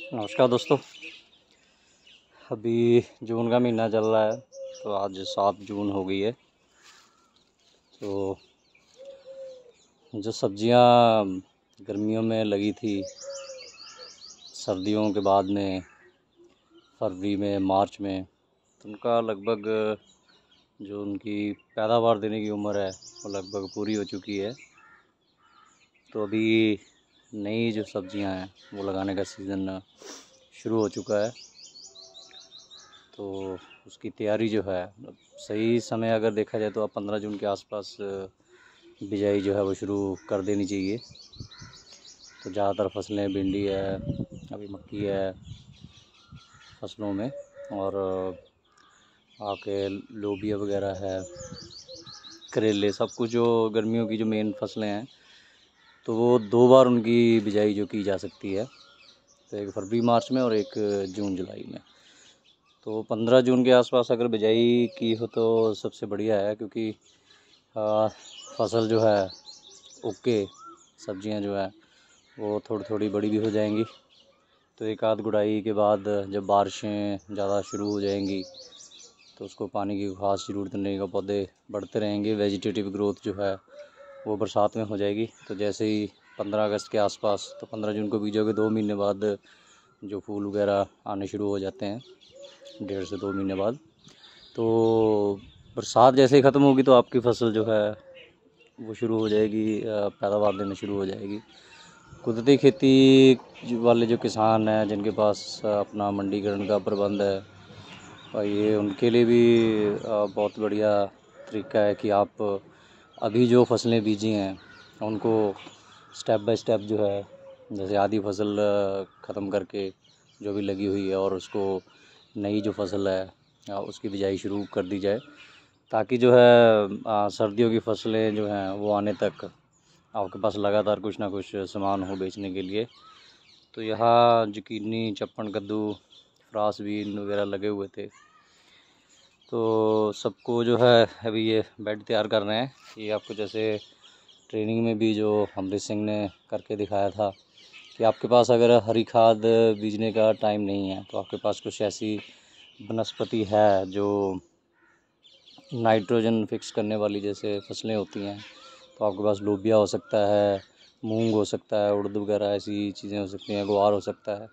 नमस्कार दोस्तों। अभी जून का महीना चल रहा है, तो आज 7 जून हो गई है। तो जो सब्जियां गर्मियों में लगी थी, सर्दियों के बाद में फरवरी में मार्च में, तो उनका लगभग जो उनकी पैदावार देने की उम्र है वो लगभग पूरी हो चुकी है। तो अभी नई जो सब्जियां हैं वो लगाने का सीज़न शुरू हो चुका है। तो उसकी तैयारी जो है, सही समय अगर देखा जाए तो अब 15 जून के आसपास बिजाई जो है वो शुरू कर देनी चाहिए। तो ज़्यादातर फसलें भिंडी है, अभी मक्की है फसलों में, और आके लोबिया वगैरह है, करेले, सब कुछ जो गर्मियों की जो मेन फसलें हैं, तो वो 2 बार उनकी बिजाई जो की जा सकती है। तो एक फरवरी मार्च में और एक जून जुलाई में। तो 15 जून के आसपास अगर बिजाई की हो तो सबसे बढ़िया है, क्योंकि फसल जो है ओके, सब्जियां जो है वो थोड़ी थोड़ी बड़ी भी हो जाएंगी। तो एक आध गुड़ाई के बाद जब बारिशें ज़्यादा शुरू हो जाएंगी तो उसको पानी की खास ज़रूरत नहीं है, पौधे बढ़ते रहेंगे। वेजिटेटिव ग्रोथ जो है वो बरसात में हो जाएगी। तो जैसे ही 15 अगस्त के आसपास, तो 15 जून को बीजोगे 2 महीने बाद जो फूल वगैरह आने शुरू हो जाते हैं, 1.5 से 2 महीने बाद। तो बरसात जैसे ही ख़त्म होगी तो आपकी फसल जो है वो शुरू हो जाएगी, पैदावार देना शुरू हो जाएगी। कुदरती खेती वाले जो किसान हैं, जिनके पास अपना मंडीकरण का प्रबंध है, और ये उनके लिए भी बहुत बढ़िया तरीका है कि आप अभी जो फसलें बीजी हैं उनको स्टेप बाय स्टेप जो है, जैसे आधी फसल ख़त्म करके जो भी लगी हुई है, और उसको नई जो फसल है उसकी बिजाई शुरू कर दी जाए, ताकि जो है सर्दियों की फसलें जो हैं वो आने तक आपके पास लगातार कुछ ना कुछ सामान हो बेचने के लिए। तो यहाँ जुकीनी, चप्पन, कद्दू, फ्रांस बीन वगैरह लगे हुए थे। तो सबको जो है अभी ये बेड तैयार कर रहे हैं। ये आपको जैसे ट्रेनिंग में भी जो अमृत सिंह ने करके दिखाया था कि आपके पास अगर हरी खाद बीजने का टाइम नहीं है, तो आपके पास कुछ ऐसी वनस्पति है जो नाइट्रोजन फिक्स करने वाली जैसे फसलें होती हैं। तो आपके पास लोबिया हो सकता है, मूंग हो सकता है, उड़द वगैरह ऐसी चीज़ें हो सकती हैं, ग्वार हो सकता है।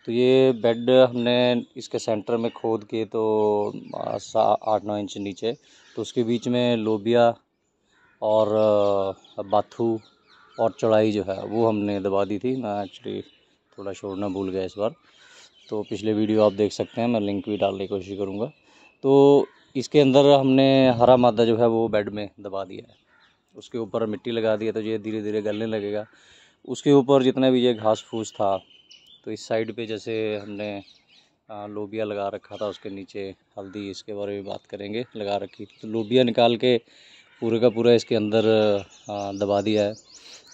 तो ये बेड हमने इसके सेंटर में खोद के, तो 8-9 इंच नीचे, तो उसके बीच में लोबिया और बाथू और चौड़ाई जो है वो हमने दबा दी थी। मैं एक्चुअली थोड़ा छोड़ना भूल गया इस बार, तो पिछले वीडियो आप देख सकते हैं, मैं लिंक भी डालने की कोशिश करूँगा। तो इसके अंदर हमने हरा मादा जो है वो बेड में दबा दिया है, उसके ऊपर मिट्टी लगा दी है, तो ये धीरे धीरे गलने लगेगा। उसके ऊपर जितना भी ये घास फूस था, तो इस साइड पे जैसे हमने लोबिया लगा रखा था, उसके नीचे हल्दी, इसके बारे में बात करेंगे, लगा रखी थी। तो लोबिया निकाल के पूरे का पूरा इसके अंदर दबा दिया है।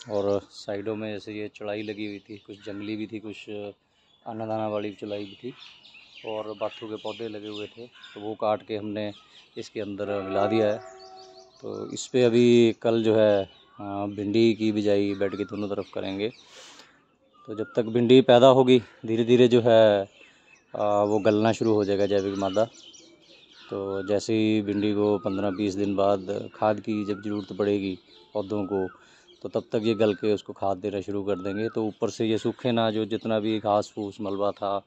और साइडों में जैसे ये चौड़ाई लगी हुई थी, कुछ जंगली भी थी, कुछ अन्नदाना वाली चौड़ाई भी थी, और बाथू के पौधे लगे हुए थे, तो वो काट के हमने इसके अंदर मिला दिया है। तो इस पे अभी कल जो है भिंडी की बिजाई बेड की दोनों तरफ करेंगे। तो जब तक भिंडी पैदा होगी, धीरे धीरे जो है वो गलना शुरू हो जाएगा जैविक मादा। तो जैसे ही भिंडी को 15-20 दिन बाद खाद की जब ज़रूरत पड़ेगी पौधों को, तो तब तक ये गल के उसको खाद देना शुरू कर देंगे। तो ऊपर से ये सूखे ना, जो जितना भी घास फूस मलबा था,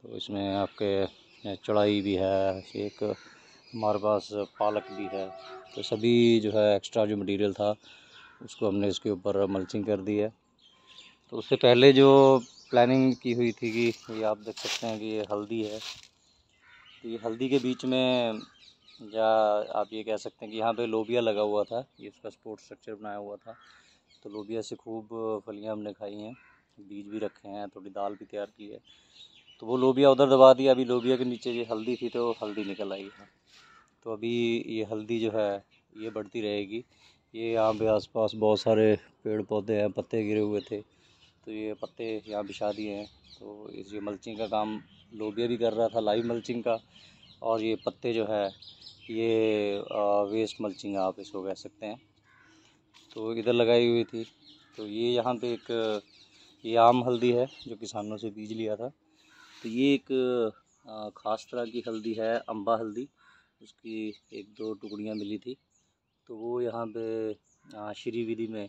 तो इसमें आपके चौड़ाई भी है, एक हमारे पास पालक भी है, तो सभी जो है एक्स्ट्रा जो मटेरियल था उसको हमने इसके ऊपर मल्चिंग कर दी है। तो उससे पहले जो प्लानिंग की हुई थी कि ये आप देख सकते हैं कि ये हल्दी है, तो ये हल्दी के बीच में, या आप ये कह सकते हैं कि यहाँ पे लोबिया लगा हुआ था, ये इसका सपोर्ट स्ट्रक्चर बनाया हुआ था। तो लोबिया से खूब फलियाँ हमने खाई हैं, बीज भी रखे हैं, थोड़ी दाल भी तैयार की है। तो वो लोबिया उधर दबा दिया। अभी लोबिया के नीचे ये हल्दी थी, तो हल्दी निकल आई है। तो अभी ये हल्दी जो है ये बढ़ती रहेगी। ये यहाँ पे आसपास बहुत सारे पेड़ पौधे हैं, पत्ते गिरे हुए थे, तो ये पत्ते यहाँ बिछा दिए हैं। तो इस ये मल्चिंग का काम लोबिया भी कर रहा था, लाइव मल्चिंग का, और ये पत्ते जो है ये वेस्ट मल्चिंग आप इसको कह सकते हैं, तो इधर लगाई हुई थी। तो ये यहाँ पे एक ये आम हल्दी है जो किसानों से बीज लिया था। तो ये एक ख़ास तरह की हल्दी है, अम्बा हल्दी। उसकी एक दो टुकड़ियाँ मिली थी, तो वो यहाँ पे श्री विधि में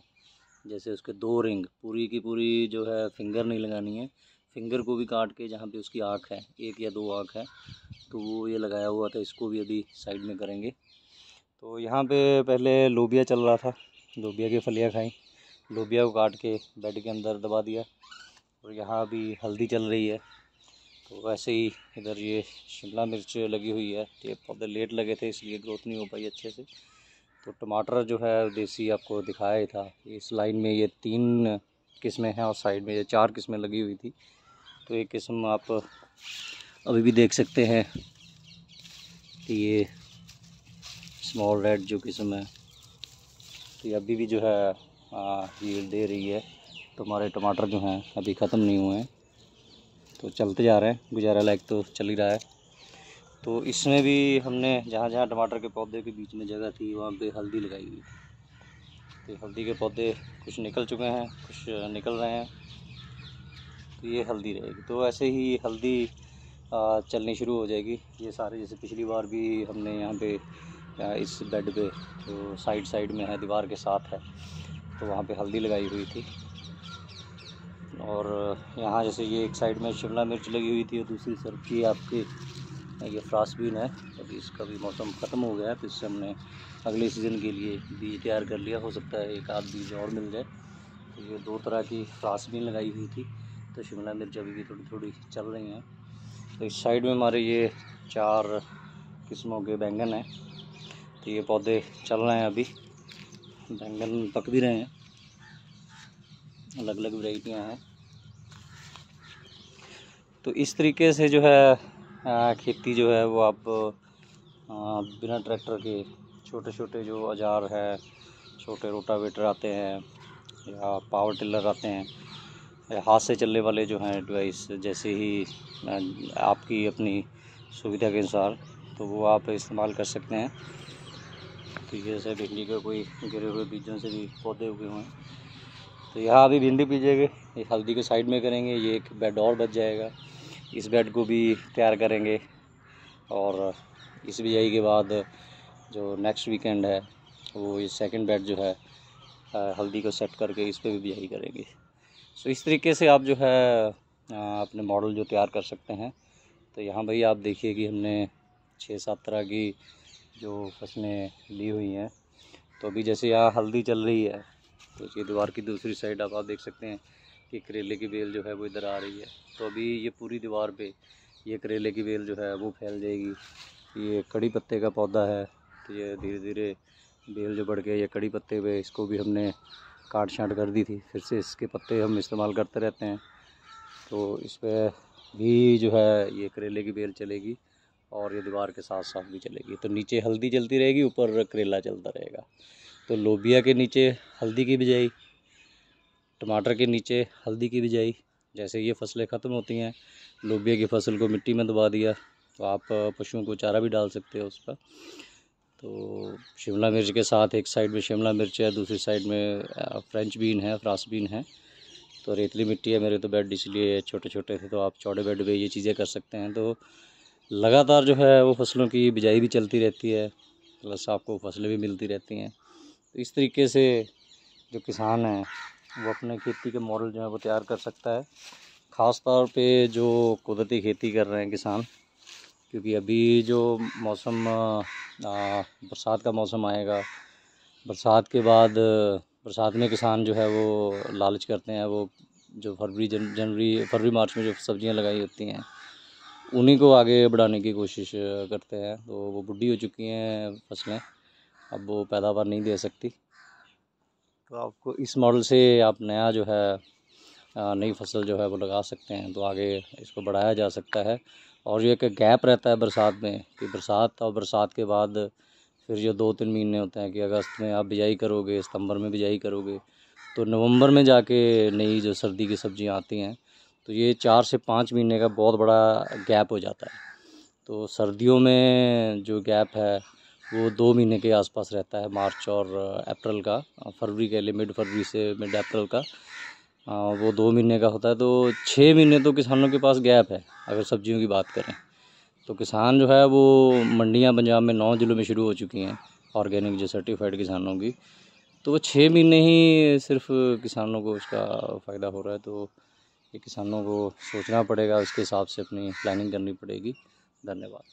जैसे उसके 2 रिंग पूरी की पूरी जो है फिंगर नहीं लगानी है, फिंगर को भी काट के जहाँ पे उसकी आँख है, 1 या 2 आँख है, तो वो ये लगाया हुआ था। इसको भी अभी साइड में करेंगे। तो यहाँ पे पहले लोबिया चल रहा था, लोबिया की फलियाँ खाई, लोबिया को काट के बेड के अंदर दबा दिया। और यहाँ अभी हल्दी चल रही है। तो वैसे ही इधर ये शिमला मिर्च लगी हुई है। ये पौधे लेट लगे थे इसलिए ग्रोथ नहीं हो पाई अच्छे से। तो टमाटर जो है देसी आपको दिखाया ही था। इस लाइन में ये 3 किस्में हैं और साइड में ये 4 किस्में लगी हुई थी। तो एक किस्म आप अभी भी देख सकते हैं कि ये स्मॉल रेड जो किस्म है, तो ये अभी भी जो है यील्ड दे रही है। तो हमारे टमाटर जो हैं अभी ख़त्म नहीं हुए हैं, तो चलते जा रहे हैं, गुजारा लायक तो चल ही रहा है। तो इसमें भी हमने जहाँ जहाँ टमाटर के पौधे के बीच में जगह थी वहाँ पे हल्दी लगाई हुई थी। तो हल्दी के पौधे कुछ निकल चुके हैं, कुछ निकल रहे हैं। तो ये हल्दी रहेगी। तो ऐसे ही हल्दी चलनी शुरू हो जाएगी। ये सारे जैसे पिछली बार भी हमने यहाँ पे इस बेड पे जो साइड में है, दीवार के साथ है, तो वहाँ पे हल्दी लगाई हुई थी। और यहाँ जैसे ये एक साइड में शिमला मिर्च लगी हुई थी और दूसरी तरफ की आपकी ये फ्रांसबीन है। अभी इसका भी मौसम ख़त्म हो गया है, तो इससे हमने अगले सीज़न के लिए बीज तैयार कर लिया। हो सकता है एक आध बीज और मिल जाए। तो ये 2 तरह की फ्रांसबीन लगाई हुई थी। तो शिमला मिर्च अभी भी थोड़ी थोड़ी चल रही हैं। तो इस साइड में हमारे ये 4 किस्मों के बैंगन हैं। तो ये पौधे चल रहे हैं अभी, बैंगन पक भी रहे हैं, अलग अलग वैरायटियाँ हैं। तो इस तरीके से जो है खेती जो है वो आप बिना ट्रैक्टर के छोटे छोटे जो औजार है, छोटे रोटावेटर आते हैं या पावर टिलर आते हैं या हाथ से चलने वाले जो हैं डिवाइस, जैसे ही आपकी अपनी सुविधा के अनुसार, तो वो आप इस्तेमाल कर सकते हैं। तो जैसे भिंडी के कोई गिरे हुए बीजों से भी पौधे उगे हुए हैं। तो यहाँ अभी भिंडी बीजेंगे, ये हल्दी के साइड में करेंगे। ये एक बेड और बच जाएगा, इस बेड को भी तैयार करेंगे। और इस बिजाई के बाद जो नेक्स्ट वीकेंड है वो ये सेकंड बेड जो है हल्दी को सेट करके इस पर भी बिजाई करेंगे। सो इस तरीके से आप जो है अपने मॉडल जो तैयार कर सकते हैं। तो यहाँ भाई आप देखिए कि हमने 6-7 तरह की जो फसलें ली हुई हैं। तो अभी जैसे यहाँ हल्दी चल रही है, तो इसकी दीवार की दूसरी साइड आप देख सकते हैं कि करेले की बेल जो है वो इधर आ रही है। तो अभी ये पूरी दीवार पे ये करेले की बेल जो है वो फैल जाएगी। ये कड़ी पत्ते का पौधा है, तो ये धीरे धीरे बेल जो बढ़ के ये कड़ी पत्ते पे, इसको भी हमने काट छाँट कर दी थी, फिर से इसके पत्ते हम इस्तेमाल करते रहते हैं। तो इस पर भी जो है ये करेले की बेल चलेगी और ये दीवार के साथ साथ भी चलेगी। तो नीचे हल्दी चलती रहेगी, ऊपर करेला चलता रहेगा। तो लोबिया के नीचे हल्दी की बिजाई, टमाटर के नीचे हल्दी की बिजाई। जैसे ये फसलें ख़त्म होती हैं, लोबिया की फसल को मिट्टी में दबा दिया, तो आप पशुओं को चारा भी डाल सकते हो उस पर। तो शिमला मिर्च के साथ एक साइड में शिमला मिर्च है, दूसरी साइड में फ्रेंच बीन है, फ्रांस बीन है। तो रेतली मिट्टी है मेरे तो बेड इसलिए छोटे छोटे थे, तो आप चौड़े बेड पे ये चीज़ें कर सकते हैं। तो लगातार जो है वो फसलों की बिजाई भी चलती रहती है, प्लस आपको फसलें भी मिलती रहती हैं। तो इस तरीके से जो किसान है वो अपने खेती के मॉडल जो है वो तैयार कर सकता है। ख़ास तौर पे जो कुदरती खेती कर रहे हैं किसान, क्योंकि अभी जो मौसम बरसात का मौसम आएगा, बरसात के बाद बरसात में किसान जो है वो लालच करते हैं, वो जो फरवरी मार्च में जो सब्जियां लगाई होती हैं उन्हीं को आगे बढ़ाने की कोशिश करते हैं। तो वो बुढ़ी हो चुकी हैं फसलें, अब वो पैदावार नहीं दे सकती। तो आपको इस मॉडल से आप नया जो है नई फसल जो है वो लगा सकते हैं, तो आगे इसको बढ़ाया जा सकता है। और जो एक गैप रहता है बरसात में, कि बरसात और बरसात के बाद फिर जो 2-3 महीने होते हैं कि अगस्त में आप बिजाई करोगे, सितंबर में बिजाई करोगे, तो नवंबर में जाके नई जो सर्दी की सब्जियां आती हैं। तो ये 4 से 5 महीने का बहुत बड़ा गैप हो जाता है। तो सर्दियों में जो गैप है वो 2 महीने के आसपास रहता है, मार्च और अप्रैल का, फरवरी के लिए मिड फरवरी से मिड अप्रैल का। वो 2 महीने का होता है, तो 6 महीने तो किसानों के पास गैप है। अगर सब्जियों की बात करें तो किसान जो है वो मंडियां पंजाब में 9 ज़िलों में शुरू हो चुकी हैं ऑर्गेनिक जो सर्टिफाइड किसानों की, तो वो 6 महीने ही सिर्फ किसानों को उसका फ़ायदा हो रहा है। तो ये किसानों को सोचना पड़ेगा, उसके हिसाब से अपनी प्लानिंग करनी पड़ेगी। धन्यवाद।